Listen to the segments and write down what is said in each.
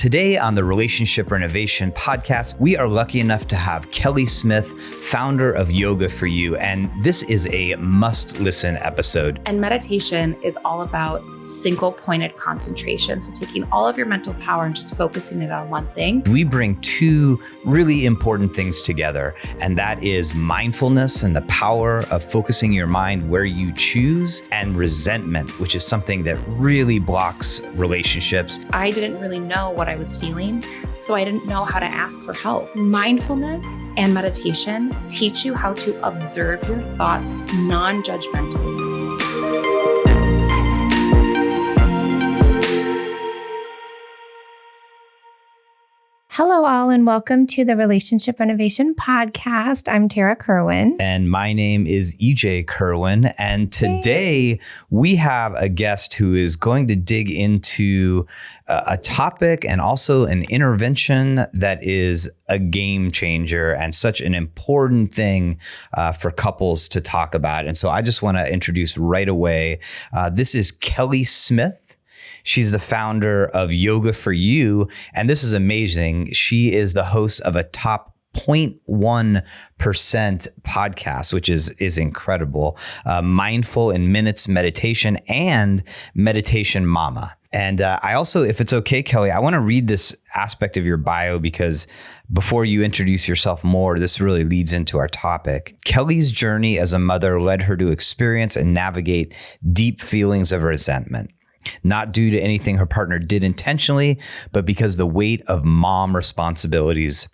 Today on the Relationship Renovation podcast, we are lucky enough to have Kelly Smith, founder of Yoga for You, and this is a must-listen episode. And meditation is all about single-pointed concentration. So taking all of your mental power and just focusing it on one thing. We bring two really important things together, and that is mindfulness and the power of focusing your mind where you choose, and resentment, which is something that really blocks relationships. I didn't really know what I was feeling, so I didn't know how to ask for help. Mindfulness and meditation teach you how to observe your thoughts non-judgmentally. Hello, all, and welcome to the Relationship Renovation podcast. I'm Tarah Kirwan. And my name is EJ Kirwan. And today we have a guest who is going to dig into a topic and also an intervention that is a game changer and such an important thing for couples to talk about. And so I just want to introduce right away, this is Kelly Smith. She's the founder of Yoga for You, and this is amazing. She is the host of a top 0.1% podcast, which is incredible. Mindful in Minutes Meditation and Meditation Mama. And I also, if it's okay, Kelly, I want to read this aspect of your bio because before you introduce yourself more, this really leads into our topic. Kelly's journey as a mother led her to experience and navigate deep feelings of resentment. Not due to anything her partner did intentionally, but because the weight of mom responsibilities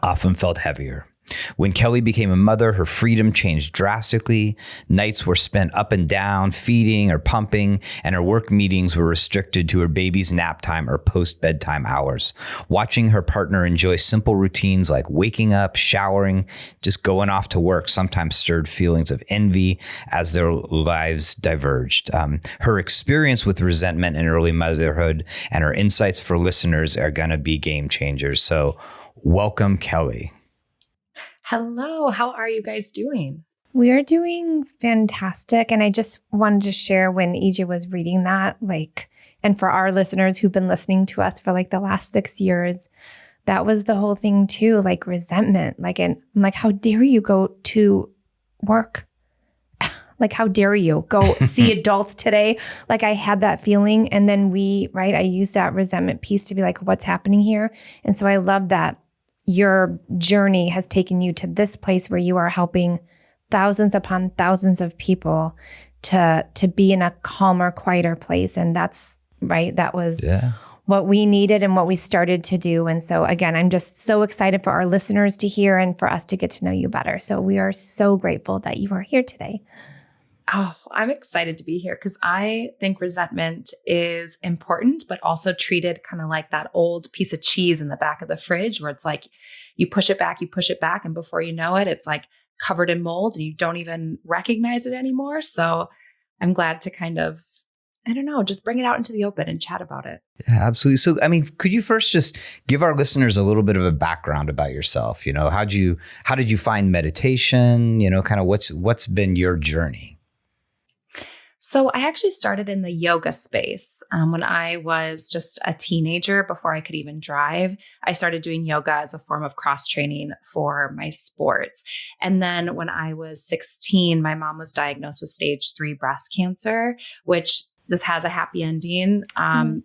often felt heavier. When Kelly became a mother, her freedom changed drastically. Nights were spent up and down, feeding or pumping, and her work meetings were restricted to her baby's nap time or post-bedtime hours. Watching her partner enjoy simple routines like waking up, showering, just going off to work sometimes stirred feelings of envy as their lives diverged. Her experience with resentment in early motherhood and her insights for listeners are going to be game changers. So welcome, Kelly. Hello, how are you guys doing? We are doing fantastic. And I just wanted to share when EJ was reading that, and for our listeners who've been listening to us for the last 6 years, that was the whole thing too, resentment. And I'm like, how dare you go to work? How dare you go see adults today? I had that feeling. And then I used that resentment piece to be like, what's happening here? And so I love that your journey has taken you to this place where you are helping thousands upon thousands of people to be in a calmer, quieter place. And that's right. That was what we needed and what we started to do. And so again, I'm just so excited for our listeners to hear and for us to get to know you better. So we are so grateful that you are here today. Oh, I'm excited to be here because I think resentment is important, but also treated kind of like that old piece of cheese in the back of the fridge where it's like you push it back, and before you know it, it's covered in mold and you don't even recognize it anymore. So I'm glad to kind of, just bring it out into the open and chat about it. Yeah, absolutely. So, could you first just give our listeners a little bit of a background about yourself? How did you find meditation? Kind of what's been your journey? So I actually started in the yoga space when I was just a teenager before I could even drive. I started doing yoga as a form of cross-training for my sports. And then when I was 16, my mom was diagnosed with stage 3 breast cancer, which this has a happy ending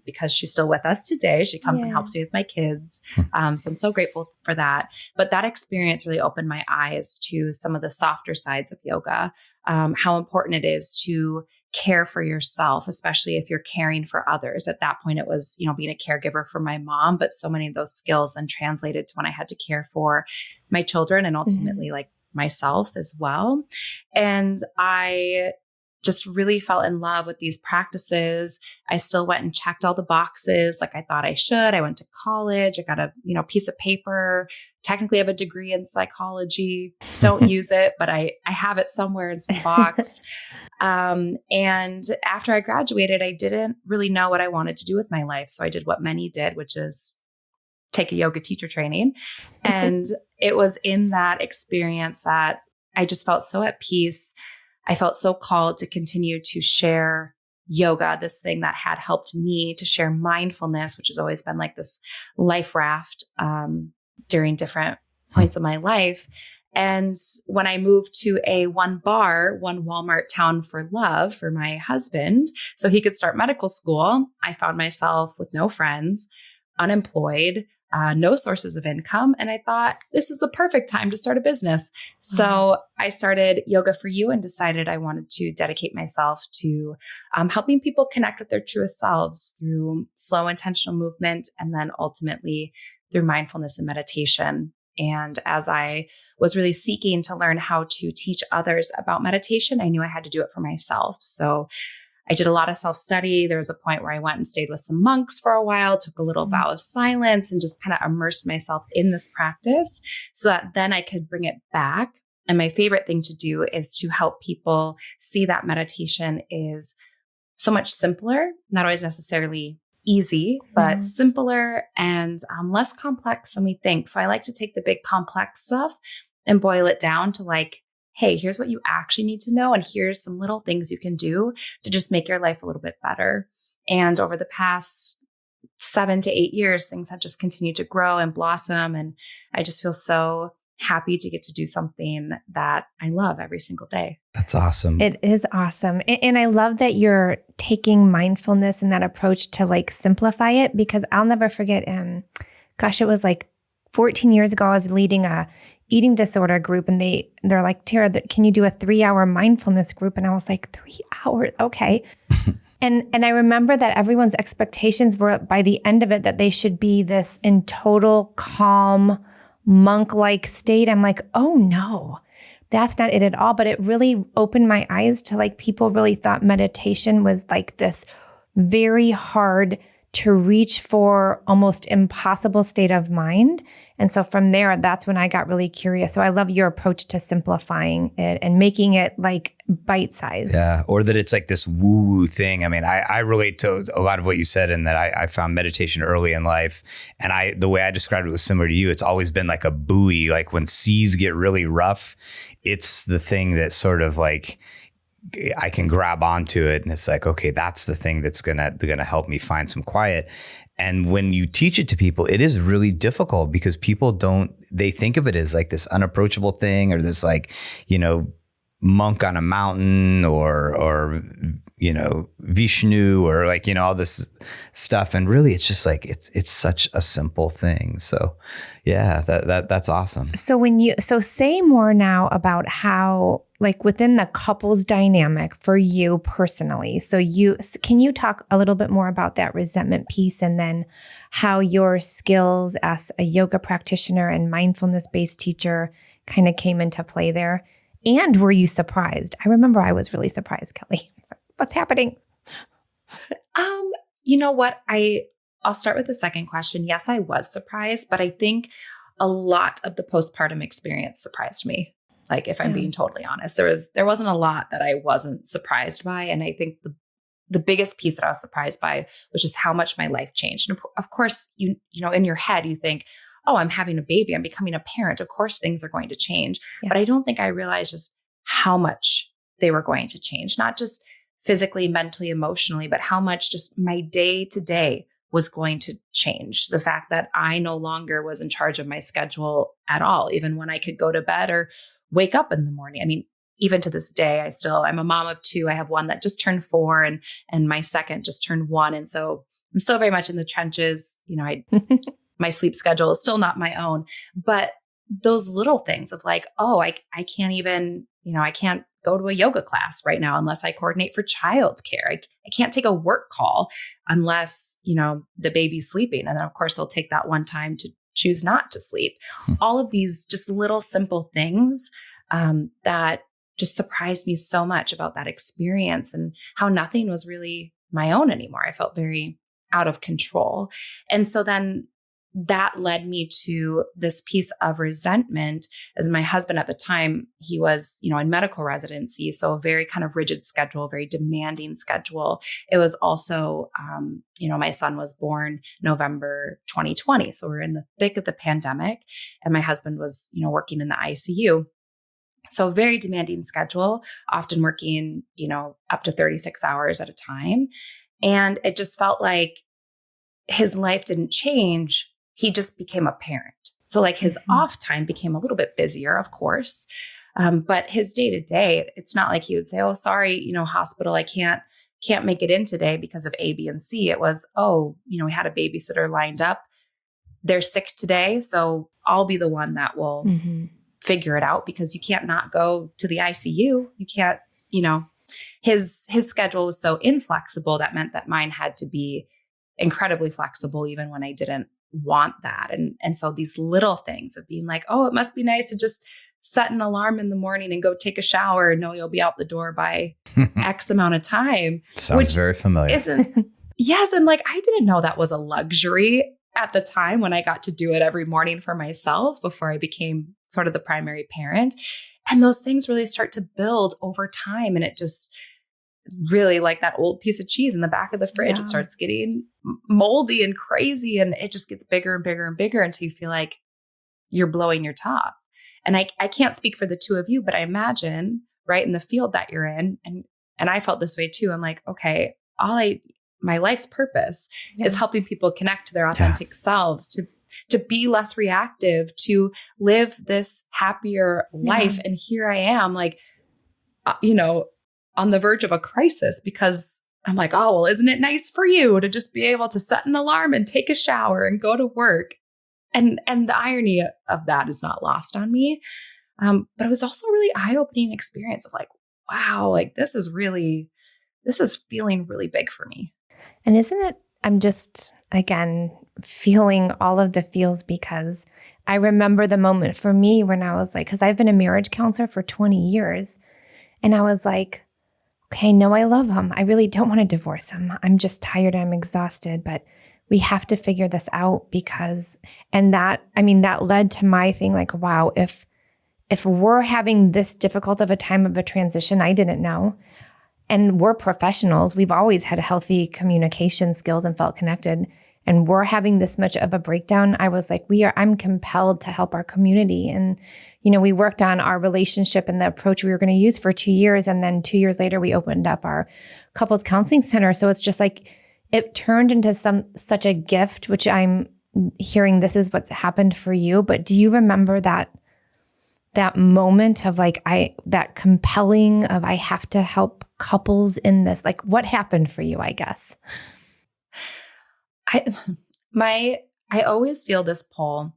because she's still with us today. She comes and helps me with my kids. So I'm so grateful for that. But that experience really opened my eyes to some of the softer sides of yoga, how important it is to care for yourself, especially if you're caring for others. At that point, it was, being a caregiver for my mom, but so many of those skills then translated to when I had to care for my children and ultimately myself as well. And I just really fell in love with these practices. I still went and checked all the boxes like I thought I should. I went to college. I got a piece of paper. Technically, I have a degree in psychology. Don't use it, but I have it somewhere in some box. And after I graduated, I didn't really know what I wanted to do with my life. So I did what many did, which is take a yoga teacher training. And it was in that experience that I just felt so at peace. I felt so called to continue to share yoga, this thing that had helped me to share mindfulness, which has always been like this life raft during different points of my life. And when I moved to a one Walmart town for love for my husband, so he could start medical school, I found myself with no friends, unemployed, no sources of income. And I thought, this is the perfect time to start a business. So I started Yoga for You and decided I wanted to dedicate myself to helping people connect with their truest selves through slow, intentional movement, and then ultimately through mindfulness and meditation. And as I was really seeking to learn how to teach others about meditation, I knew I had to do it for myself. So I did a lot of self-study. There was a point where I went and stayed with some monks for a while, took a little vow of silence, and just kind of immersed myself in this practice so that then I could bring it back. And my favorite thing to do is to help people see that meditation is so much simpler, not always necessarily easy, but simpler and less complex than we think. So I like to take the big complex stuff and boil it down to like, hey, here's what you actually need to know. And here's some little things you can do to just make your life a little bit better. And over the past 7 to 8 years, things have just continued to grow and blossom. And I just feel so happy to get to do something that I love every single day. That's awesome. It is awesome. And I love that you're taking mindfulness and that approach to like simplify it, because I'll never forget, it was like 14 years ago, I was leading a eating disorder group and they're like, Tarah, can you do a 3-hour mindfulness group? And I was like, 3 hours? Okay. And I remember that everyone's expectations were by the end of it that they should be this in total calm, monk-like state. I'm like, oh no, that's not it at all. But it really opened my eyes to like, people really thought meditation was like this very hard to reach for, almost impossible state of mind. And so from there, that's when I got really curious. So I love your approach to simplifying it and making it like bite-sized. Yeah. Or that it's like this woo-woo thing. I mean, I relate to a lot of what you said in that I found meditation early in life. And the way I described it was similar to you. It's always been like a buoy. Like when seas get really rough, it's the thing that sort of like, I can grab onto it and it's like, okay, that's the thing that's gonna help me find some quiet. And when you teach it to people, it is really difficult because people they think of it as like this unapproachable thing or this like, monk on a mountain or Vishnu or like, all this stuff. And really it's just like, it's such a simple thing. So yeah, that's awesome. So say more now about how, like within the couple's dynamic for you personally. So can you talk a little bit more about that resentment piece and then how your skills as a yoga practitioner and mindfulness-based teacher kind of came into play there? And were you surprised? I remember I was really surprised, Kelly. I was like, what's happening? You know what? I'll start with the second question. Yes, I was surprised, but I think a lot of the postpartum experience surprised me. Like, if I'm being totally honest, there wasn't a lot that I wasn't surprised by. And I think the biggest piece that I was surprised by was just how much my life changed. And of course, you know, in your head, you think, oh, I'm having a baby, I'm becoming a parent. Of course, things are going to change. Yeah. But I don't think I realized just how much they were going to change, not just physically, mentally, emotionally, but how much just my day to day was going to change. The fact that I no longer was in charge of my schedule at all, even when I could go to bed or wake up in the morning. I mean, even to this day, I'm a mom of 2. I have one that just turned 4 and my second just turned 1. And so I'm still very much in the trenches. You know, my sleep schedule is still not my own, but those little things of like, oh, I can't even, I can't go to a yoga class right now unless I coordinate for childcare. I can't take a work call unless, the baby's sleeping. And then of course they'll take that one time to choose not to sleep. All of these just little simple things that just surprised me so much about that experience and how nothing was really my own anymore. I felt very out of control. And so then that led me to this piece of resentment, as my husband at the time, he was, in medical residency. So a very kind of rigid schedule, very demanding schedule. It was also, my son was born November 2020. So we're in the thick of the pandemic and my husband was, working in the ICU. So a very demanding schedule, often working, up to 36 hours at a time. And it just felt like his life didn't change. He just became a parent. So like his off time became a little bit busier, of course. But his day to day, it's not like he would say, oh, sorry, hospital, I can't make it in today because of A, B, and C. It was, we had a babysitter lined up. They're sick today. So I'll be the one that will figure it out, because you can't not go to the ICU. You can't, his schedule was so inflexible that meant that mine had to be incredibly flexible, even when I didn't want that. And so these little things of being like, oh, it must be nice to just set an alarm in the morning and go take a shower and know you'll be out the door by X amount of time. Sounds very familiar. Yes. And like, I didn't know that was a luxury at the time when I got to do it every morning for myself before I became sort of the primary parent. And those things really start to build over time. And it just really, like that old piece of cheese in the back of the fridge, it starts getting moldy and crazy. And it just gets bigger and bigger and bigger until you feel like you're blowing your top. And I can't speak for the two of you, but I imagine right in the field that you're in. And I felt this way too. I'm like, okay, my life's purpose is helping people connect to their authentic selves, to be less reactive, to live this happier life. And here I am, like, on the verge of a crisis, because I'm like, oh, well, isn't it nice for you to just be able to set an alarm and take a shower and go to work? And the irony of that is not lost on me. But it was also a really eye-opening experience of like, wow, like this is feeling really big for me. And isn't it, I'm just, again, feeling all of the feels, because I remember the moment for me when I was like, because I've been a marriage counselor for 20 years. And I was like, okay, no, I love him. I really don't want to divorce him. I'm just tired. I'm exhausted, but we have to figure this out, because, and that led to my thing, like, wow, if we're having this difficult of a time of a transition, I didn't know. And we're professionals. We've always had healthy communication skills and felt connected. And we're having this much of a breakdown. I was like, I'm compelled to help our community. And, we worked on our relationship and the approach we were going to use for 2 years. And then 2 years later, we opened up our couples counseling center. So it's just like, it turned into such a gift, which I'm hearing this is what's happened for you. But do you remember that moment of like, that compelling of, I have to help couples in this? Like, what happened for you, I guess? I always feel this pull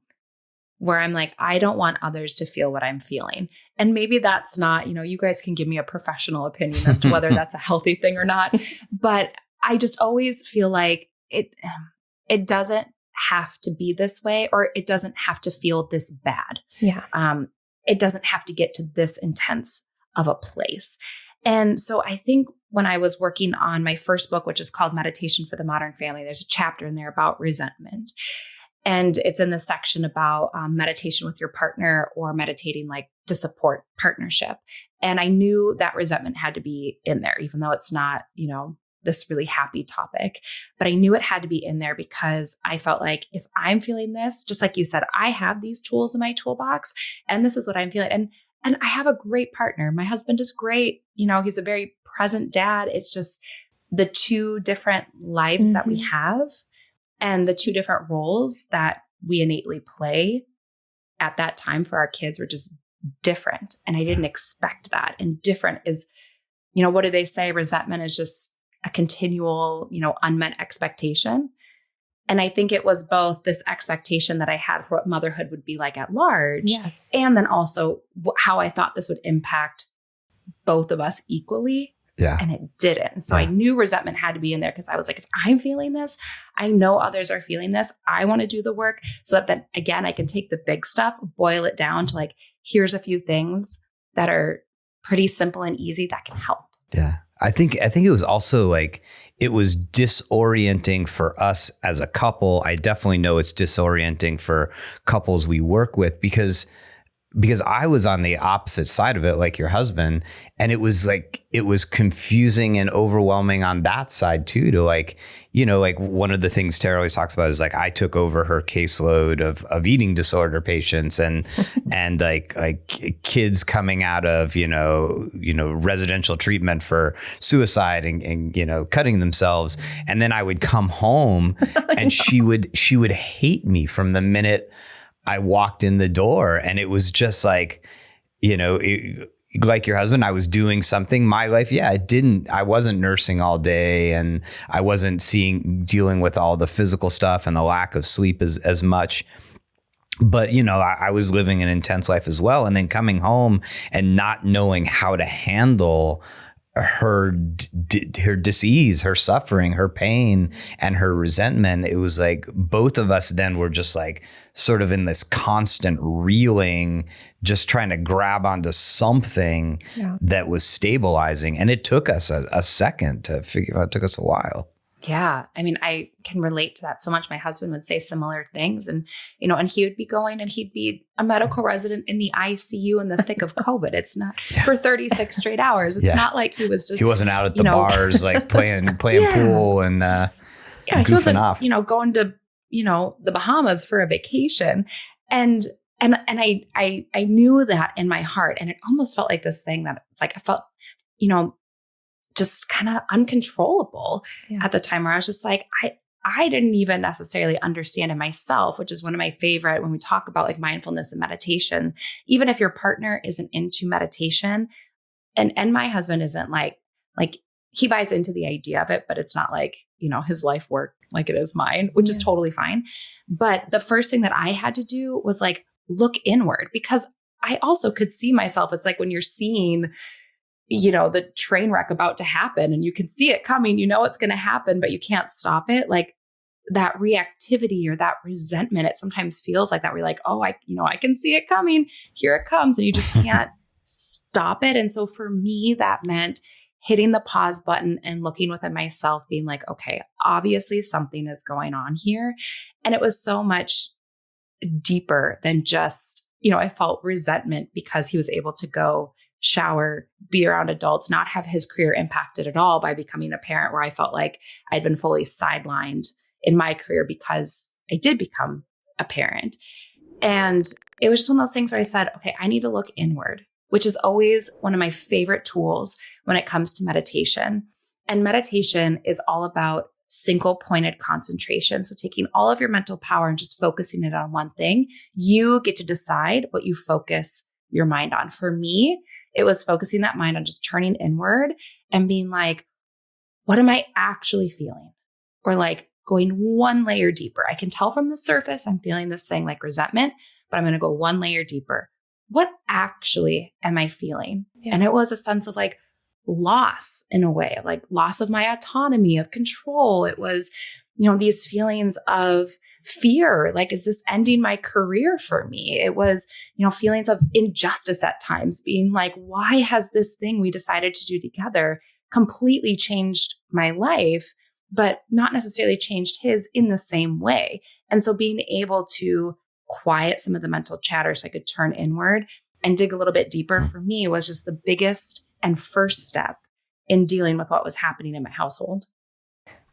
where I'm like, I don't want others to feel what I'm feeling. And maybe that's not, you guys can give me a professional opinion as to whether that's a healthy thing or not. But I just always feel like it doesn't have to be this way, or it doesn't have to feel this bad. Yeah. It doesn't have to get to this intense of a place. And so I think when I was working on my first book, which is called Meditation for the Modern Family, there's a chapter in there about resentment. And it's in the section about meditation with your partner, or meditating like to support partnership. And I knew that resentment had to be in there, even though it's not, this really happy topic. But I knew it had to be in there, because I felt like if I'm feeling this, just like you said, I have these tools in my toolbox, and this is what I'm feeling. And I have a great partner. My husband is great. He's a very present dad. It's just the two different lives that we have, and the two different roles that we innately play at that time for our kids were just different. And I didn't expect that. And different is, what do they say? Resentment is just a continual, unmet expectation. And I think it was both this expectation that I had for what motherhood would be like at large, yes, and then also how I thought this would impact both of us equally. Yeah. And it didn't. So I knew resentment had to be in there, because I was like, if I'm feeling this, I know others are feeling this. I want to do the work so that then again, I can take the big stuff, boil it down to like, here's a few things that are pretty simple and easy that can help. Yeah. I think it was also like, it was disorienting for us as a couple. I definitely know it's disorienting for couples we work with, because because I was on the opposite side of it, like your husband. And it was confusing and overwhelming on that side too, to like, like one of the things Tarah always talks about is like, I took over her caseload of eating disorder patients and like kids coming out of, residential treatment for suicide and cutting themselves. And then I would come home and she would hate me from the minute I walked in the door. And it was just like, like your husband, I was doing something. My life, I wasn't nursing all day, and I wasn't dealing with all the physical stuff and the lack of sleep as much. But, I was living an intense life as well. And then coming home and not knowing how to handle her disease, her suffering, her pain, and her resentment. It was like both of us then were just like sort of in this constant reeling, just trying to grab onto something that was stabilizing. And it took us a second to figure out. It took us a while. Yeah. I mean, I can relate to that so much. My husband would say similar things and, and he would be going and he'd be a medical resident in the ICU in the thick of COVID. It's not for 36 straight hours. It's not like he was just, he wasn't out at the bars, like playing pool and, he wasn't, off. Going to, the Bahamas for a vacation. And I knew that in my heart, and it almost felt like this thing that it's like, I felt, just kind of uncontrollable at the time, where I was just like, I didn't even necessarily understand it myself, which is one of my favorite when we talk about like mindfulness and meditation. Even if your partner isn't into meditation, and my husband isn't like he buys into the idea of it, but it's not like, his life work like it is mine, which is totally fine. But the first thing that I had to do was like look inward, because I also could see myself. It's like when you're seeing the train wreck about to happen and you can see it coming, it's going to happen, but you can't stop it. Like that reactivity or that resentment, it sometimes feels like that. We're like, oh, I can see it coming. Here it comes. And you just can't stop it. And so for me, that meant hitting the pause button and looking within myself, being like, okay, obviously something is going on here. And it was so much deeper than just, I felt resentment because he was able to go shower, be around adults, not have his career impacted at all by becoming a parent, where I felt like I'd been fully sidelined in my career because I did become a parent. And it was just one of those things where I said, okay, I need to look inward, which is always one of my favorite tools when it comes to meditation. And meditation is all about single pointed concentration. So taking all of your mental power and just focusing it on one thing. You get to decide what you focus your mind on. For me, it was focusing that mind on just turning inward and being like, what am I actually feeling? Or like going one layer deeper. I can tell from the surface, I'm feeling this thing like resentment, but I'm going to go one layer deeper. What actually am I feeling? Yeah. And it was a sense of like loss in a way, like loss of my autonomy, of control. It was, these feelings of fear, like, is this ending my career for me? It was, feelings of injustice at times, being like, why has this thing we decided to do together completely changed my life, but not necessarily changed his in the same way? And so being able to quiet some of the mental chatter so I could turn inward and dig a little bit deeper for me was just the biggest and first step in dealing with what was happening in my household.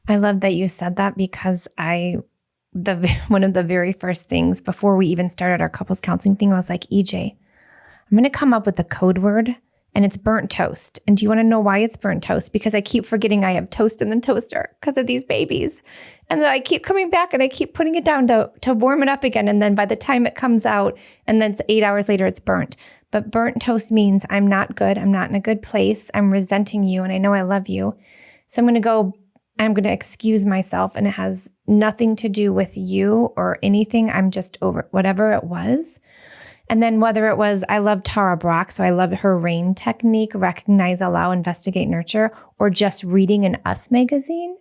I love that you said that, because one of the very first things before we even started our couples counseling thing, I was like, EJ, I'm going to come up with a code word, and it's burnt toast. And do you want to know why it's burnt toast? Because I keep forgetting I have toast in the toaster because of these babies. And then I keep coming back and I keep putting it down to warm it up again. And then by the time it comes out, and then it's 8 hours later, it's burnt. But burnt toast means I'm not good. I'm not in a good place. I'm resenting you, and I know I love you. So I'm going to excuse myself, and it has nothing to do with you or anything. I'm just over whatever it was. And then whether it was, I love Tara Brach, so I love her RAIN technique, recognize, allow, investigate, nurture, or just reading an Us magazine,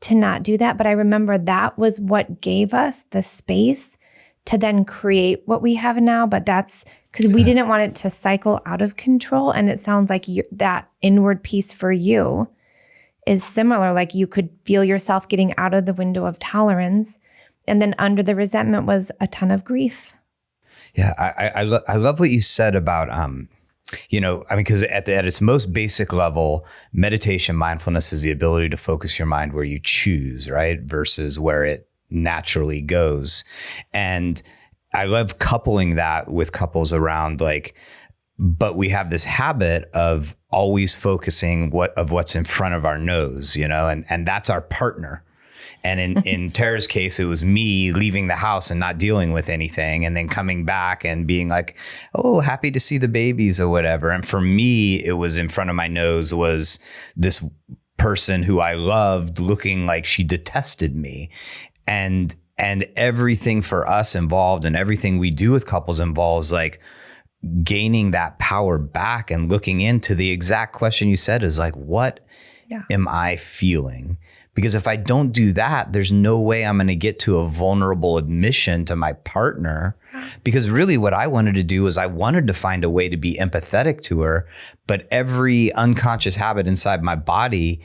to not do that. But I remember that was what gave us the space to then create what we have now. But that's because we didn't want it to cycle out of control. And it sounds like that inward piece for you is similar. Like you could feel yourself getting out of the window of tolerance. And then under the resentment was a ton of grief. Yeah, I love what you said about because at its most basic level, meditation, mindfulness is the ability to focus your mind where you choose, right, versus where it naturally goes. And I love coupling that with couples around but we have this habit of always focusing what's in front of our nose, and that's our partner. And in Tarah's case, it was me leaving the house and not dealing with anything and then coming back and being like, oh, happy to see the babies or whatever. And for me, it was in front of my nose was this person who I loved looking like she detested me. And everything for us involved and everything we do with couples involves gaining that power back and looking into the exact question you said is what am I feeling? Because if I don't do that, there's no way I'm going to get to a vulnerable admission to my partner. Because really what I wanted to do was I wanted to find a way to be empathetic to her, but every unconscious habit inside my body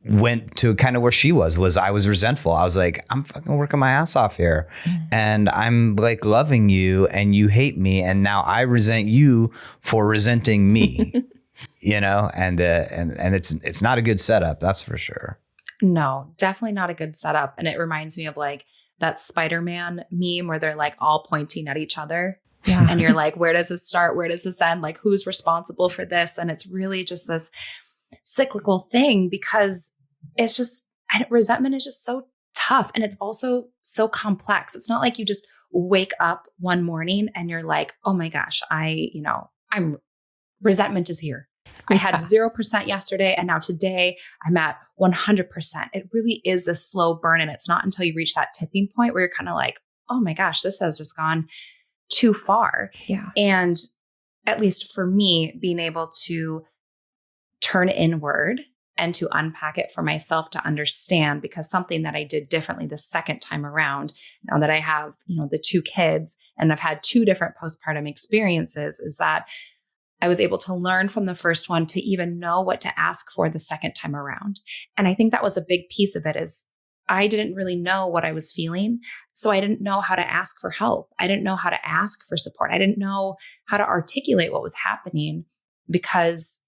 went to kind of where she was I was resentful. I was like, I'm fucking working my ass off here and I'm loving you and you hate me. And now I resent you for resenting me. And it's not a good setup. That's for sure. No, definitely not a good setup. And it reminds me of that Spider-Man meme where they're all pointing at each other. Yeah. And you're like, where does this start? Where does this end? Who's responsible for this? And it's really just this cyclical thing because it's just, resentment is just so tough. And it's also so complex. It's not like you just wake up one morning and you're like, oh my gosh, resentment is here. I had 0% yesterday and now today I'm at 100%. It really is a slow burn. And it's not until you reach that tipping point where you're kind of like, oh my gosh, this has just gone too far. Yeah. And at least for me, being able to turn inward and to unpack it for myself to understand, because something that I did differently the second time around, now that I have, the 2 kids and I've had 2 different postpartum experiences, is that I was able to learn from the first one to even know what to ask for the second time around. And I think that was a big piece of it is I didn't really know what I was feeling. So I didn't know how to ask for help. I didn't know how to ask for support. I didn't know how to articulate what was happening because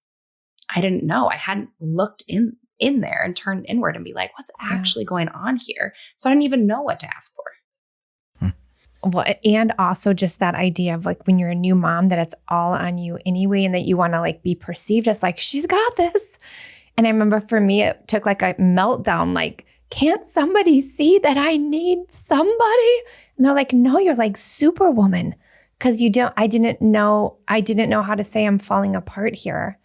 I didn't know. I hadn't looked in there and turned inward and be like, what's actually going on here? So I didn't even know what to ask for. Well, and also just that idea of when you're a new mom, that it's all on you anyway, and that you want to be perceived as she's got this. And I remember for me, it took a meltdown, can't somebody see that I need somebody? And they're like, no, you're Superwoman. Because I didn't know how to say I'm falling apart here.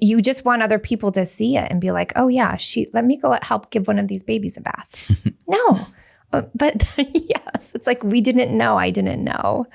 You just want other people to see it and be like, oh yeah, let me go help give one of these babies a bath. No. But yes, it's we didn't know. I didn't know.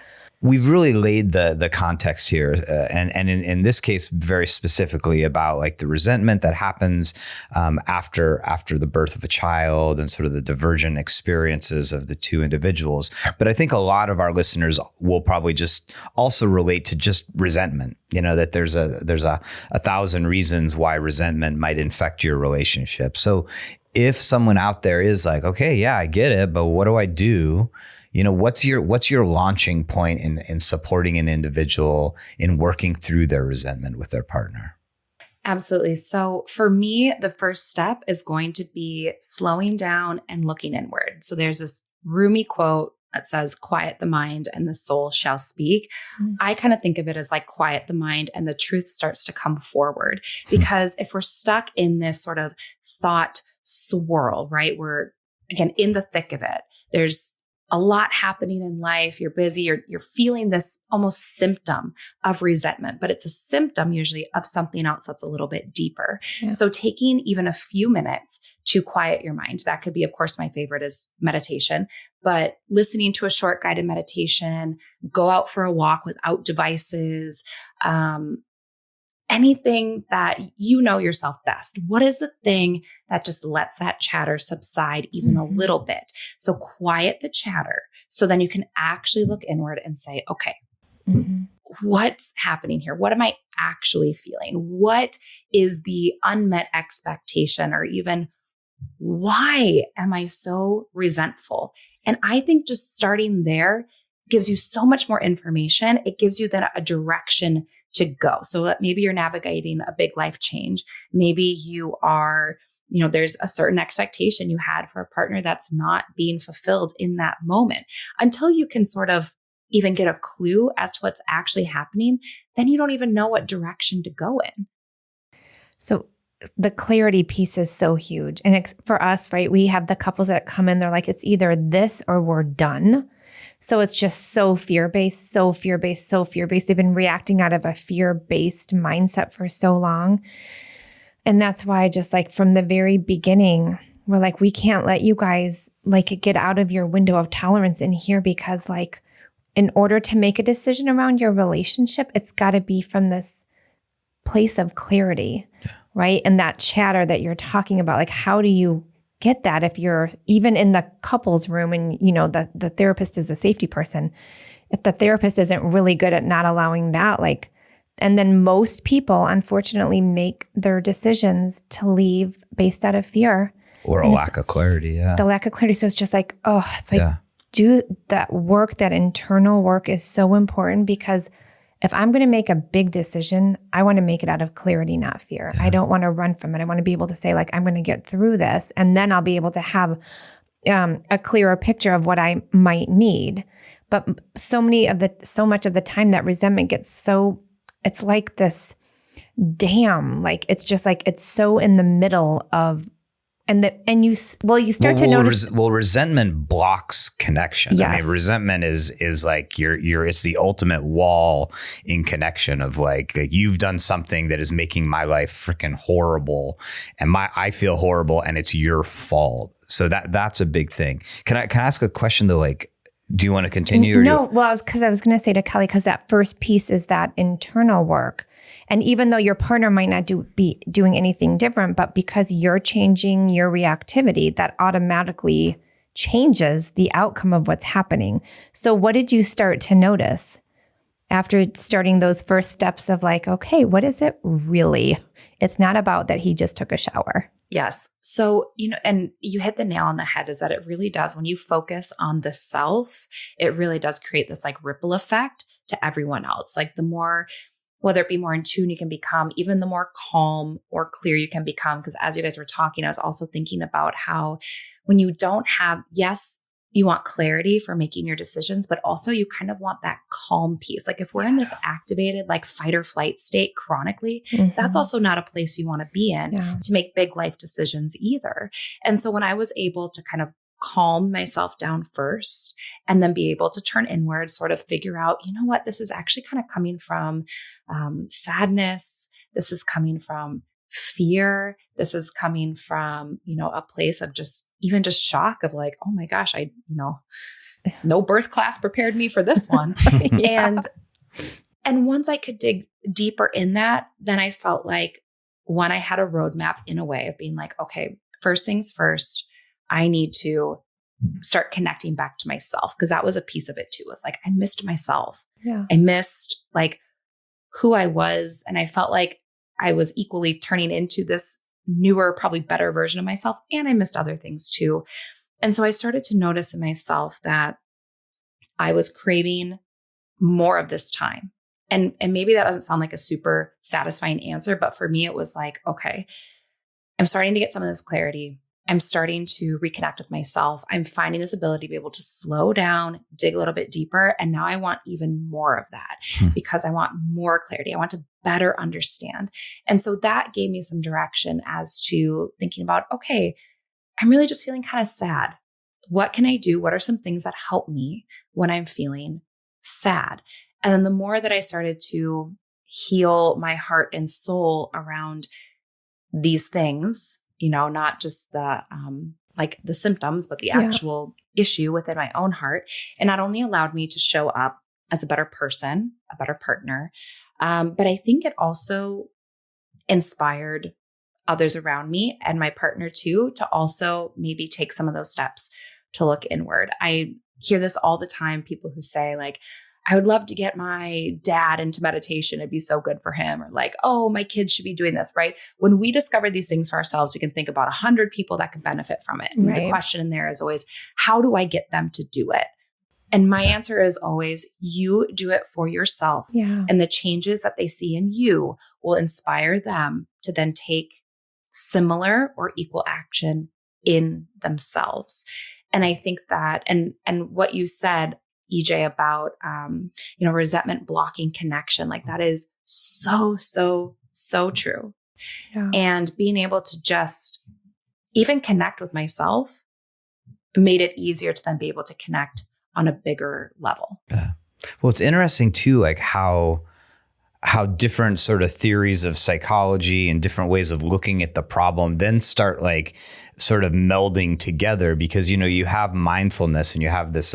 We've really laid the context here, and in this case, very specifically about the resentment that happens after the birth of a child and sort of the divergent experiences of the 2 individuals. But I think a lot of our listeners will probably just also relate to just resentment. That there's a thousand reasons why resentment might infect your relationship. So if someone out there is okay, yeah, I get it, but what do I do? What's your launching point in supporting an individual in working through their resentment with their partner? Absolutely. So for me, the first step is going to be slowing down and looking inward. So there's this Rumi quote that says, quiet the mind and the soul shall speak. I kind of think of it as quiet the mind and the truth starts to come forward. Because if we're stuck in this sort of thought swirl, right? We're again in the thick of it. There's a lot happening in life. You're busy. You're feeling this almost symptom of resentment, but it's a symptom usually of something else that's a little bit deeper. Yeah. So taking even a few minutes to quiet your mind, that could be, of course, my favorite is meditation, but listening to a short guided meditation, go out for a walk without devices, anything that yourself best. What is the thing that just lets that chatter subside even a little bit? So quiet the chatter so then you can actually look inward and say, okay, what's happening here? What am I actually feeling? What is the unmet expectation, or even why am I so resentful? And I think just starting there gives you so much more information. It gives you then a direction to go. So that maybe you're navigating a big life change. Maybe you are, there's a certain expectation you had for a partner that's not being fulfilled in that moment. Until you can sort of even get a clue as to what's actually happening, then you don't even know what direction to go in. So the clarity piece is so huge. And for us, right, we have the couples that come in, they're like, it's either this or we're done. So it's just so fear-based, so fear-based, so fear-based. They've been reacting out of a fear-based mindset for so long. And that's why just like from the very beginning, we're like, we can't let you guys like get out of your window of tolerance in here, because like in order to make a decision around your relationship, it's got to be from this place of clarity, right? And that chatter that you're talking about, like how do you get that if you're even in the couples room and, the therapist is a safety person, if the therapist isn't really good at not allowing that, like, and then most people unfortunately make their decisions to leave based out of fear. Or a lack of clarity. Yeah. The lack of clarity. So it's just like, it's like, do that work, that internal work is so important, because if I'm going to make a big decision, I want to make it out of clarity, not fear. I don't want to run from it. I want to be able to say like, I'm going to get through this. And then I'll be able to have a clearer picture of what I might need. But so much of the time that resentment gets it's like this dam, like, it's just like, it's so in the middle of, you start to notice. Resentment blocks connection. Yes. I mean, resentment is like it's the ultimate wall in connection of like you've done something that is making my life freaking horrible, and I feel horrible, and it's your fault. So that's a big thing. Can I ask a question though? Like, do you want to continue? No, I was going to say to Kelly, because that first piece is that internal work. And even though your partner might not be doing anything different, but because you're changing your reactivity, that automatically changes the outcome of what's happening. So what did you start to notice after starting those first steps of like, okay, what is it really? It's not about that he just took a shower. Yes. So, and you hit the nail on the head, is that it really does, when you focus on the self, it really does create this like ripple effect to everyone else. Like the more, whether it be more in tune you can become, even the more calm or clear you can become. Because as you guys were talking, I was also thinking about how when you don't have, yes, you want clarity for making your decisions, but also you kind of want that calm piece. Like if we're in this activated, like fight or flight state chronically, that's also not a place you want to be in to make big life decisions either. And so when I was able to kind of calm myself down first and then be able to turn inward, sort of figure out, what, this is actually kind of coming from sadness. This is coming from fear. This is coming from, a place of just shock of like, oh my gosh, no birth class prepared me for this one. And once I could dig deeper in that, then I felt like when I had a roadmap in a way of being like, okay, first things first, I need to start connecting back to myself. Because that was a piece of it too. It's like, I missed myself. Yeah. I missed like who I was. And I felt like I was equally turning into this newer, probably better version of myself. And I missed other things too. And so I started to notice in myself that I was craving more of this time. And maybe that doesn't sound like a super satisfying answer, but for me, it was like, okay, I'm starting to get some of this clarity. I'm starting to reconnect with myself. I'm finding this ability to be able to slow down, dig a little bit deeper. And now I want even more of that because I want more clarity. I want to better understand. And so that gave me some direction as to thinking about, okay, I'm really just feeling kind of sad. What can I do? What are some things that help me when I'm feeling sad? And then the more that I started to heal my heart and soul around these things, not just the like the symptoms, but the actual issue within my own heart. And not only allowed me to show up as a better person, a better partner, but I think it also inspired others around me and my partner too, to also maybe take some of those steps to look inward. I hear this all the time, people who say like, I would love to get my dad into meditation. It'd be so good for him. Or like, oh, my kids should be doing this, right? When we discover these things for ourselves, we can think about 100 people that could benefit from it. And the question in there is always, how do I get them to do it? And my answer is always, you do it for yourself. Yeah. And the changes that they see in you will inspire them to then take similar or equal action in themselves. And I think that, and what you said, EJ, about, resentment blocking connection, like that is so true. Yeah. And being able to just even connect with myself made it easier to then be able to connect on a bigger level. Yeah. Well, it's interesting too, like how different sort of theories of psychology and different ways of looking at the problem then start like sort of melding together, because, you have mindfulness and you have this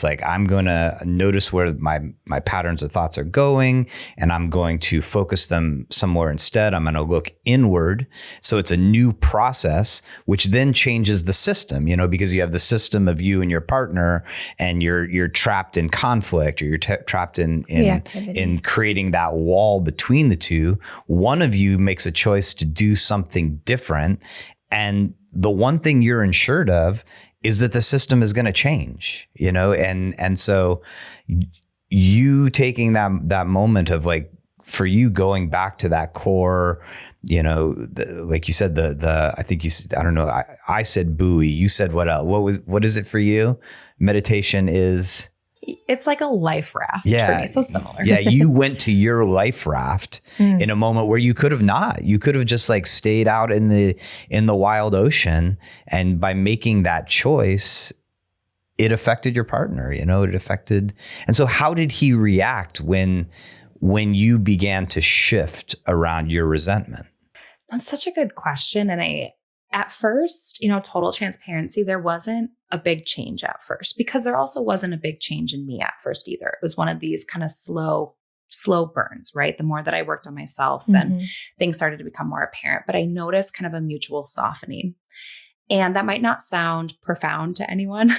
like, I'm going to notice where my patterns of thoughts are going, and I'm going to focus them somewhere instead. I'm going to look inward. So it's a new process, which then changes the system, because you have the system of you and your partner, and you're trapped in conflict, or you're trapped in creating that wall between the two. One of you makes a choice to do something different, and the one thing you're ensured of is that the system is going to change, and so you taking that moment of like, for you going back to that core, like you said, I think you said, I don't know, I said buoy, you said what else? What is it for you? Meditation is... It's like a life raft for me, so similar. Yeah, you went to your life raft in a moment where you could have not. You could have just like stayed out in the wild ocean, and by making that choice, it affected your partner. It affected. And so, how did he react when you began to shift around your resentment? That's such a good question, and at first, total transparency, there wasn't a big change at first, because there also wasn't a big change in me at first either. It was one of these kind of slow burns, right? The more that I worked on myself, then things started to become more apparent. But I noticed kind of a mutual softening. And that might not sound profound to anyone,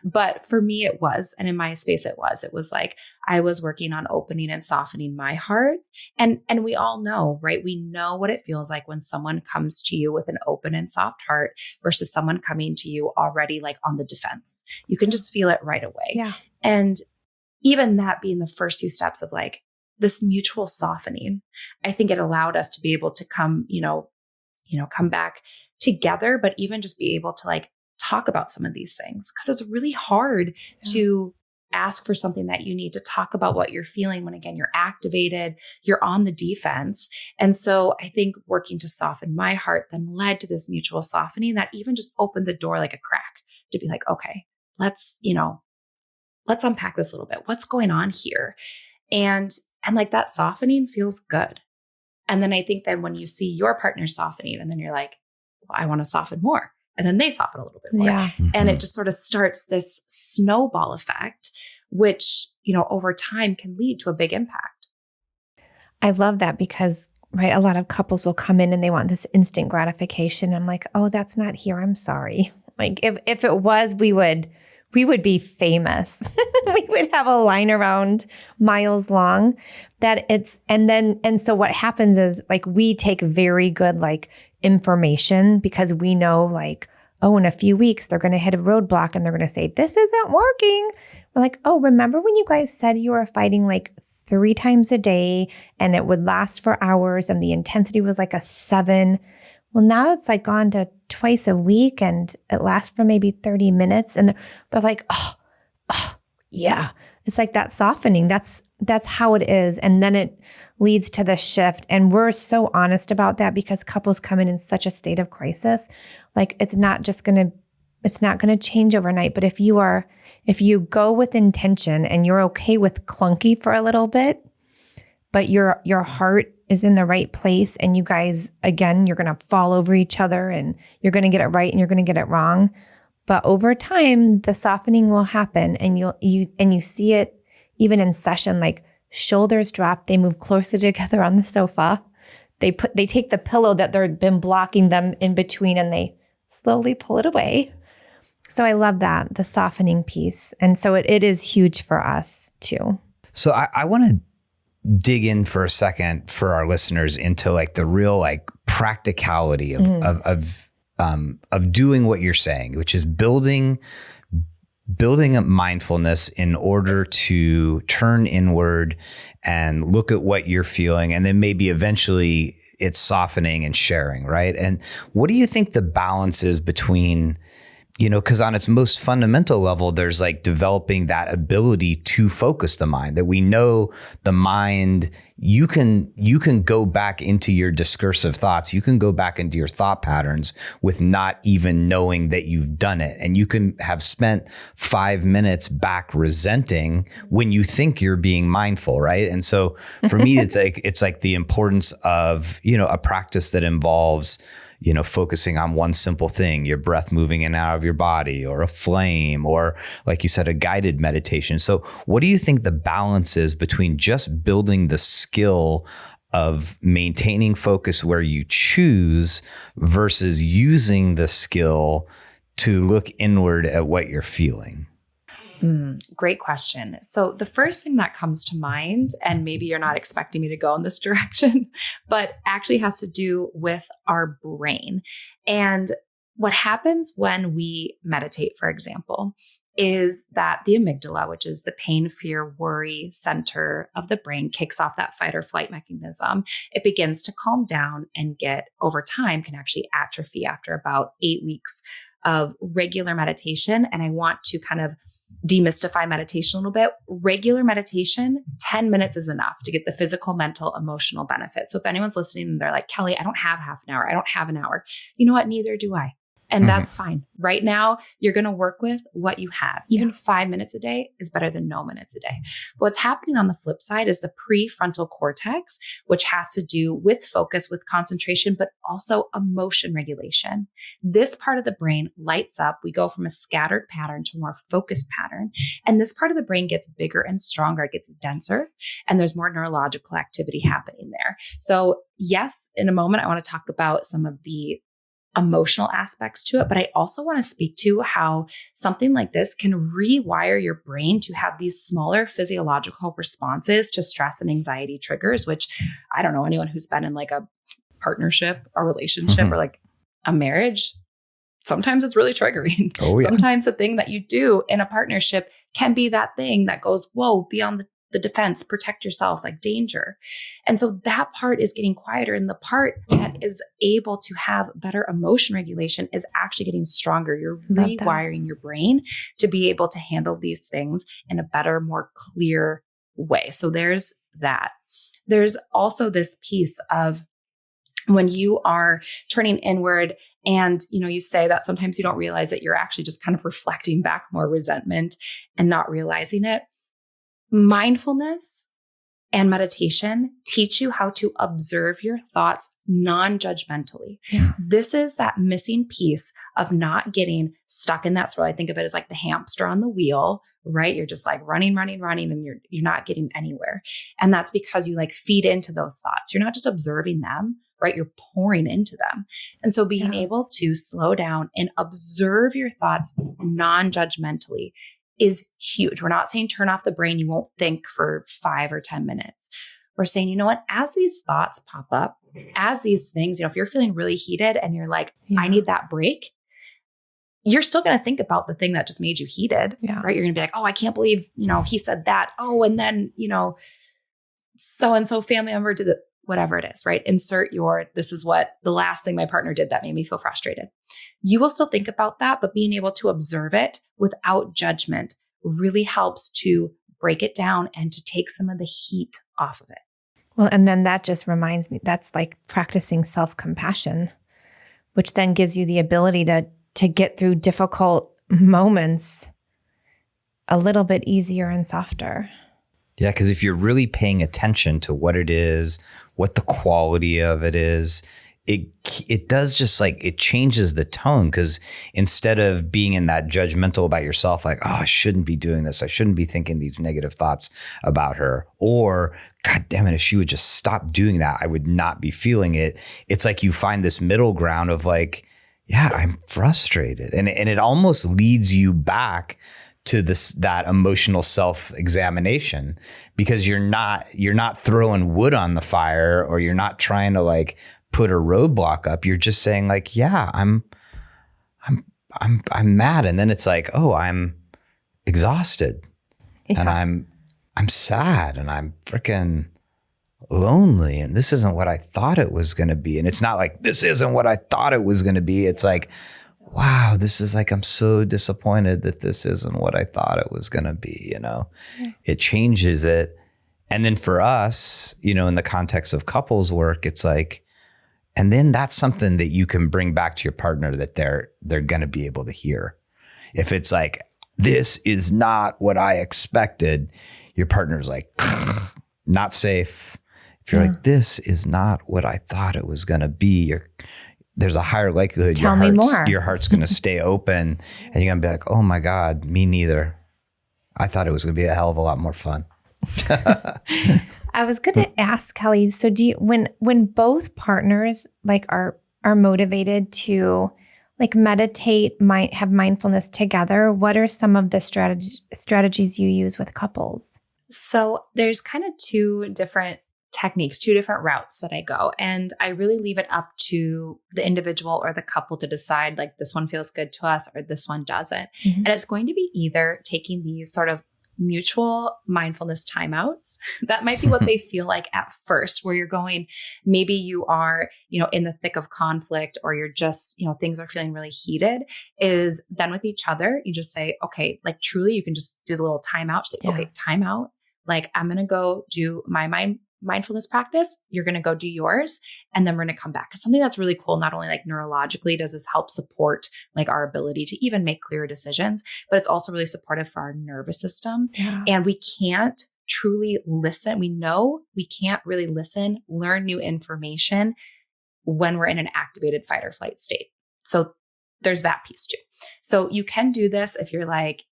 but for me it was. And in my space it was. It was like I was working on opening and softening my heart. And we all know, right? We know what it feels like when someone comes to you with an open and soft heart versus someone coming to you already like on the defense. You can just feel it right away. Yeah. And even that being the first few steps of like this mutual softening, I think it allowed us to be able to come back together, but even just be able to like talk about some of these things, because it's really hard to ask for something that you need to talk about what you're feeling when, again, you're activated, you're on the defense. And so I think working to soften my heart then led to this mutual softening that even just opened the door like a crack to be like, okay, let's unpack this a little bit. What's going on here? And like that softening feels good. And then I think that when you see your partner softening, and then you're like, well, I want to soften more. And then they soften a little bit more. Yeah. And it just sort of starts this snowball effect, which, over time can lead to a big impact. I love that, because, right, a lot of couples will come in and they want this instant gratification. I'm like, oh, that's not here. I'm sorry. Like if it was, we would be famous. We would have a line around miles long and so what happens is like, we take very good like information, because we know like, oh, in a few weeks, they're going to hit a roadblock and they're going to say, this isn't working. We're like, oh, remember when you guys said you were fighting like 3 times a day and it would last for hours and the intensity was like a 7? Well, now it's like gone to twice a week and it lasts for maybe 30 minutes. And they're like, oh, yeah. It's like that softening. That's how it is. And then it leads to the shift. And we're so honest about that, because couples come in such a state of crisis. Like it's not going to change overnight. But if you go with intention and you're okay with clunky for a little bit, but your heart is in the right place, and you guys, again, you're going to fall over each other and you're going to get it right and you're going to get it wrong. But over time, the softening will happen, and you see it even in session, like shoulders drop, they move closer together on the sofa. They take the pillow that they've been blocking them in between and they slowly pull it away. So I love that, the softening piece. And so it is huge for us too. So I want to dig in for a second for our listeners into like the real like practicality of doing what you're saying, which is building building up mindfulness in order to turn inward and look at what you're feeling, and then maybe eventually it's softening and sharing, right? And what do you think the balance is between, because on its most fundamental level, there's like developing that ability to focus the mind, that we know the mind, you can go back into your discursive thoughts. You can go back into your thought patterns with not even knowing that you've done it. And you can have spent 5 minutes back resenting when you think you're being mindful, right? And so for me, it's like the importance of, a practice that involves focusing on one simple thing, your breath moving in and out of your body, or a flame, or like you said, a guided meditation. So what do you think the balance is between just building the skill of maintaining focus where you choose versus using the skill to look inward at what you're feeling? Great question. So the first thing that comes to mind, and maybe you're not expecting me to go in this direction, but actually has to do with our brain. And what happens when we meditate, for example, is that the amygdala, which is the pain, fear, worry center of the brain, kicks off that fight or flight mechanism. It begins to calm down and over time, can actually atrophy after about 8 weeks of regular meditation. And I want to kind of demystify meditation a little bit. Regular meditation, 10 minutes is enough to get the physical, mental, emotional benefits. So if anyone's listening and they're like, Kelly, I don't have half an hour. I don't have an hour. You know what? Neither do I. And that's fine. Right now, you're going to work with what you have. Even 5 minutes a day is better than no minutes a day. But what's happening on the flip side is the prefrontal cortex, which has to do with focus, with concentration, but also emotion regulation. This part of the brain lights up. We go from a scattered pattern to a more focused pattern. And this part of the brain gets bigger and stronger. It gets denser, and there's more neurological activity happening there. So yes, in a moment, I want to talk about some of the emotional aspects to it, but I also want to speak to how something like this can rewire your brain to have these smaller physiological responses to stress and anxiety triggers, which I don't know, anyone who's been in like a partnership, a relationship, or like a marriage, sometimes it's really triggering. Oh, yeah. Sometimes the thing that you do in a partnership can be that thing that goes, whoa, beyond the defense, protect yourself, like danger. And so that part is getting quieter. And the part that is able to have better emotion regulation is actually getting stronger. You're rewiring your brain to be able to handle these things in a better, more clear way. So there's that. There's also this piece of when you are turning inward and, you say that sometimes you don't realize that you're actually just kind of reflecting back more resentment and not realizing it. Mindfulness and meditation teach you how to observe your thoughts non-judgmentally. Yeah. This is that missing piece of not getting stuck in that swirl. I think of it as like the hamster on the wheel, right? You're just like running, and you're not getting anywhere. And that's because you like feed into those thoughts. You're not just observing them, right? You're pouring into them. And so being able to slow down and observe your thoughts non-judgmentally is huge. We're not saying turn off the brain. You won't think for 5 or 10 minutes. We're saying, you know what, as these thoughts pop up, as these things, if you're feeling really heated and you're like, I need that break, you're still going to think about the thing that just made you heated, right? You're going to be like, oh, I can't believe, he said that. Oh, and then, so-and-so family member did it. Whatever it is, right? Insert this is what the last thing my partner did that made me feel frustrated. You will still think about that, but being able to observe it without judgment really helps to break it down and to take some of the heat off of it. Well, and then that just reminds me, that's like practicing self-compassion, which then gives you the ability to get through difficult moments a little bit easier and softer. Yeah, because if you're really paying attention to what it is, what the quality of it is, it does just like, it changes the tone, because instead of being in that judgmental about yourself, like, oh, I shouldn't be doing this, I shouldn't be thinking these negative thoughts about her, or God damn it, if she would just stop doing that, I would not be feeling it. It's like you find this middle ground of like, yeah, I'm frustrated. And it almost leads you back to that emotional self-examination, because you're not throwing wood on the fire, or you're not trying to like put a roadblock up. You're just saying like, yeah, I'm mad. And then it's like, oh, I'm exhausted Yeah. and I'm sad and I'm freaking lonely and this isn't what I thought it was going to be. And it's not like, this isn't what I thought it was going to be. It's like, wow, this is like, I'm so disappointed that this isn't what I thought it was going to be, you know? Yeah. It changes it. And then for us, you know, in the context of couples work, it's like, and then that's something that you can bring back to your partner that they're going to be able to hear. If it's like, this is not what I expected, your partner's like, not safe. If you're like, this is not what I thought it was going to be, there's a higher likelihood Tell me more. your heart's going to stay open and you're going to be like, oh my God, me neither. I thought it was going to be a hell of a lot more fun. I was going to ask Kelly, so do you, when both partners like are motivated to like meditate, have mindfulness together, what are some of the strategies you use with couples? So there's kind of two different techniques, two different routes that I go. And I really leave it up to the individual or the couple to decide like this one feels good to us or this one doesn't. Mm-hmm. And it's going to be either taking these sort of mutual mindfulness timeouts. That might be what they feel like at first, where you're going, maybe you are, you know, in the thick of conflict or you're just, you know, things are feeling really heated, is then with each other, you just say, okay, like truly you can just do the little timeout. Say, okay, timeout. Like I'm going to go do my mindfulness practice. You're going to go do yours. And then we're going to come back. Because something that's really cool, not only like neurologically does this help support like our ability to even make clearer decisions, but it's also really supportive for our nervous system. Yeah. And we can't truly listen. We know we can't really listen, learn new information when we're in an activated fight or flight state. So there's that piece too. So you can do this if you're like,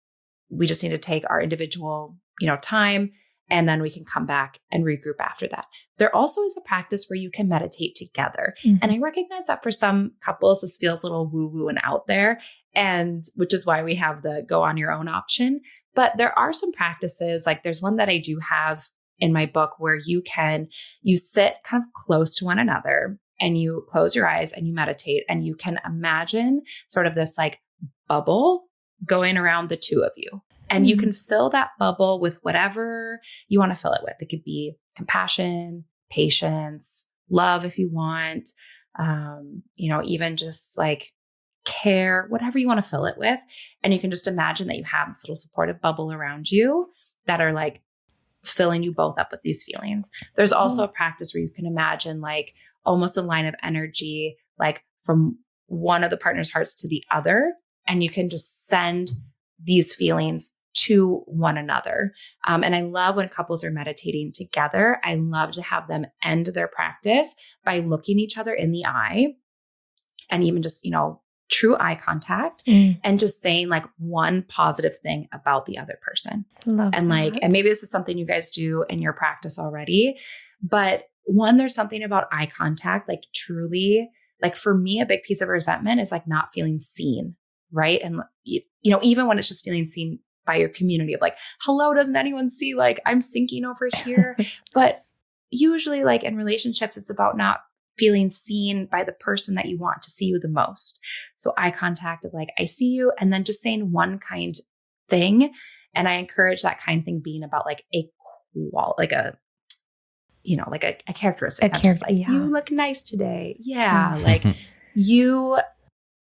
we just need to take our individual, you know, time, and then we can come back and regroup after that. There also is a practice where you can meditate together. Mm-hmm. And I recognize that for some couples, this feels a little woo-woo and out there, and which is why we have the go on your own option. But there are some practices, like there's one that I do have in my book where you sit kind of close to one another and you close your eyes and you meditate and you can imagine sort of this like bubble going around the two of you. And you can fill that bubble with whatever you want to fill it with. It could be compassion, patience, love if you want, you know, even just like care, whatever you want to fill it with. And you can just imagine that you have this little supportive bubble around you that are like filling you both up with these feelings. There's also a practice where you can imagine like almost a line of energy, like from one of the partner's hearts to the other. And you can just send these feelings to one another. And I love when couples are meditating together. I love to have them end their practice by looking each other in the eye and even just, you know, true eye contact and just saying like one positive thing about the other person. Love and like, that. and maybe this is something you guys do in your practice already, but one, there's something about eye contact, like truly, like for me, a big piece of resentment is like not feeling seen. Right. And, you know, even when it's just feeling seen by your community of like, hello, doesn't anyone see like I'm sinking over here? But usually like in relationships, it's about not feeling seen by the person that you want to see you the most. So eye contact of like, I see you. And then just saying one kind thing. And I encourage that kind thing being about like a characteristic. Like, you look nice today. Yeah. Like you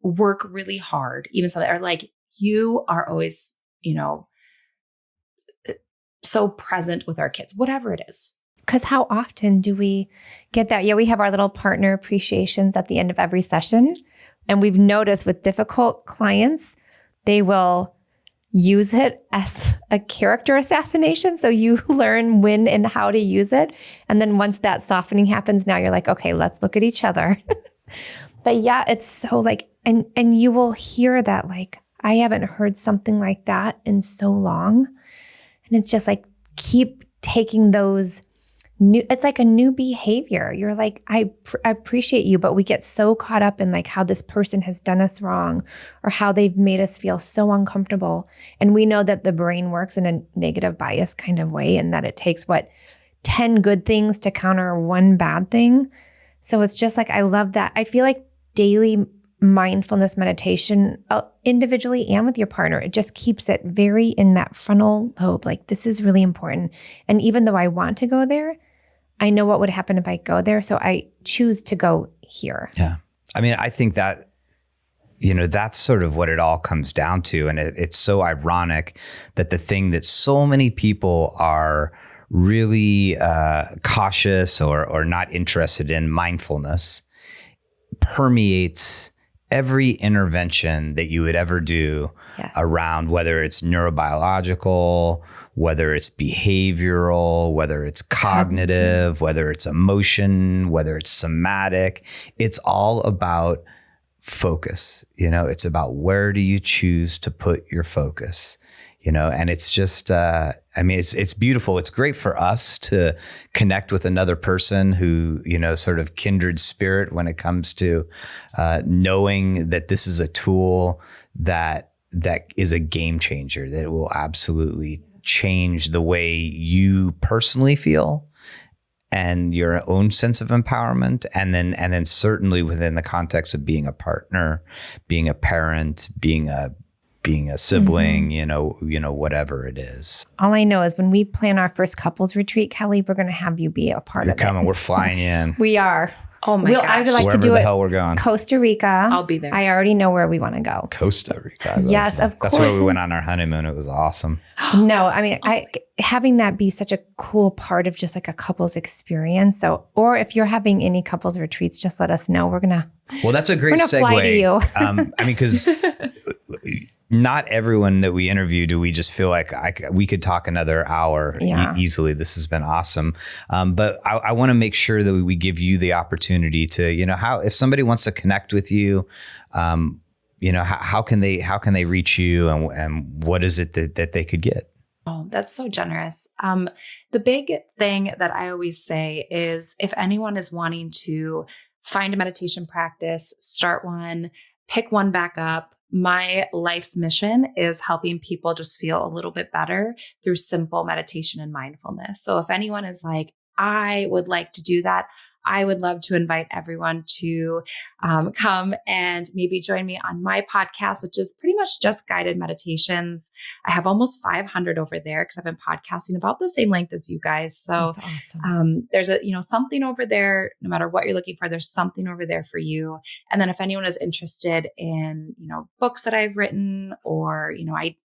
work really hard, even something, or like you are always, you know, so present with our kids, whatever it is. Because how often do we get that? Yeah, we have our little partner appreciations at the end of every session. And we've noticed with difficult clients, they will use it as a character assassination. So you learn when and how to use it. And then once that softening happens, now you're like, okay, let's look at each other. But yeah, it's so like, and you will hear that like, I haven't heard something like that in so long. And it's just like, keep taking those new, it's like a new behavior. You're like, I appreciate you, but we get so caught up in like how this person has done us wrong or how they've made us feel so uncomfortable. And we know that the brain works in a negative bias kind of way and that it takes 10 good things to counter one bad thing. So it's just like, I love that. I feel like daily mindfulness meditation individually and with your partner, it just keeps it very in that frontal lobe. Like, this is really important. And even though I want to go there, I know what would happen if I go there. So I choose to go here. Yeah. I mean, I think that, that's sort of what it all comes down to. And it's so ironic that the thing that so many people are really cautious or not interested in, mindfulness, permeates every intervention that you would ever do around, whether it's neurobiological, whether it's behavioral, whether it's cognitive, whether it's emotion, whether it's somatic. It's all about focus. It's about where do you choose to put your focus. And it's just, it's beautiful. It's great for us to connect with another person who, sort of kindred spirit when it comes to knowing that this is a tool that is a game changer, that will absolutely change the way you personally feel and your own sense of empowerment. And then certainly within the context of being a partner, being a parent, being a sibling, whatever it is. All I know is when we plan our first couples retreat, Kelly, we're going to have you be a part of it. You're coming. We're flying in. We are. Oh my gosh. I would like Wherever to do the it. hell we're going. Costa Rica. I'll be there. I already know where we want to go. Costa Rica. Yes, of course. That's where we went on our honeymoon. It was awesome. No, I mean, having that be such a cool part of just like a couple's experience. So, or if you're having any couples retreats, just let us know. We're going to. Well, that's a great segue. Fly to you. Because not everyone that we interview do we just feel like we could talk another hour easily. This has been awesome. But I want to make sure that we give you the opportunity to, how, if somebody wants to connect with you, how can they reach you, and what is it that they could get? Oh, that's so generous. The big thing that I always say is if anyone is wanting to find a meditation practice, start one, pick one back up. My life's mission is helping people just feel a little bit better through simple meditation and mindfulness. So if anyone is like, I would like to do that, I would love to invite everyone to come and maybe join me on my podcast, which is pretty much just guided meditations. I have almost 500 over there because I've been podcasting about the same length as you guys. So that's awesome. There's something over there. No matter what you're looking for, there's something over there for you. And then if anyone is interested in, books that I've written, or,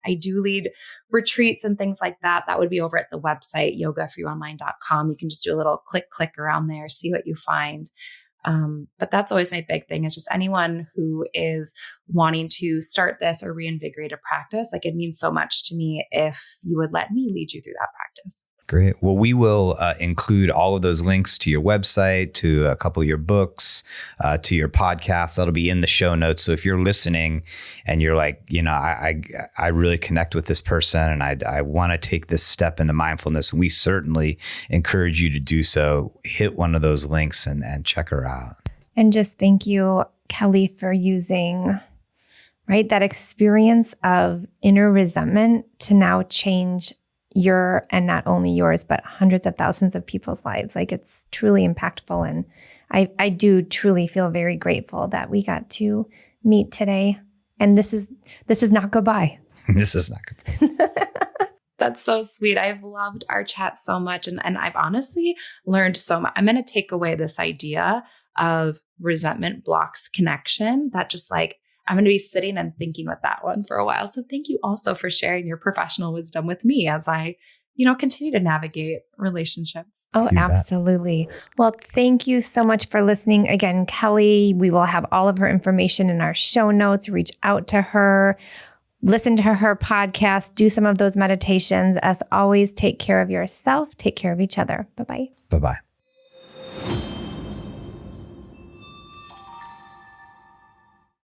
I do lead retreats and things like that, that would be over at the website, yogaforyouonline.com. You can just do a little click around there, see what you find. But that's always my big thing, is just anyone who is wanting to start this or reinvigorate a practice. Like, it means so much to me if you would let me lead you through that practice. Great. Well, we will include all of those links to your website, to a couple of your books, to your podcast. That'll be in the show notes. So if you're listening and you're like, I really connect with this person and I want to take this step into mindfulness, we certainly encourage you to do so. Hit one of those links and check her out. And just thank you, Kelly, for using that experience of inner resentment to now change your, and not only yours, but hundreds of thousands of people's lives. Like, it's truly impactful. And I do truly feel very grateful that we got to meet today. And this is not goodbye. This is not goodbye. That's so sweet. I've loved our chat so much. And I've honestly learned so much. I'm going to take away this idea of resentment blocks connection, that just like, I'm going to be sitting and thinking with that one for a while. So thank you also for sharing your professional wisdom with me as I, continue to navigate relationships. Oh, absolutely. Well, thank you so much for listening. Again, Kelly, we will have all of her information in our show notes. Reach out to her, listen to her podcast, do some of those meditations. As always, take care of yourself, take care of each other. Bye-bye. Bye-bye.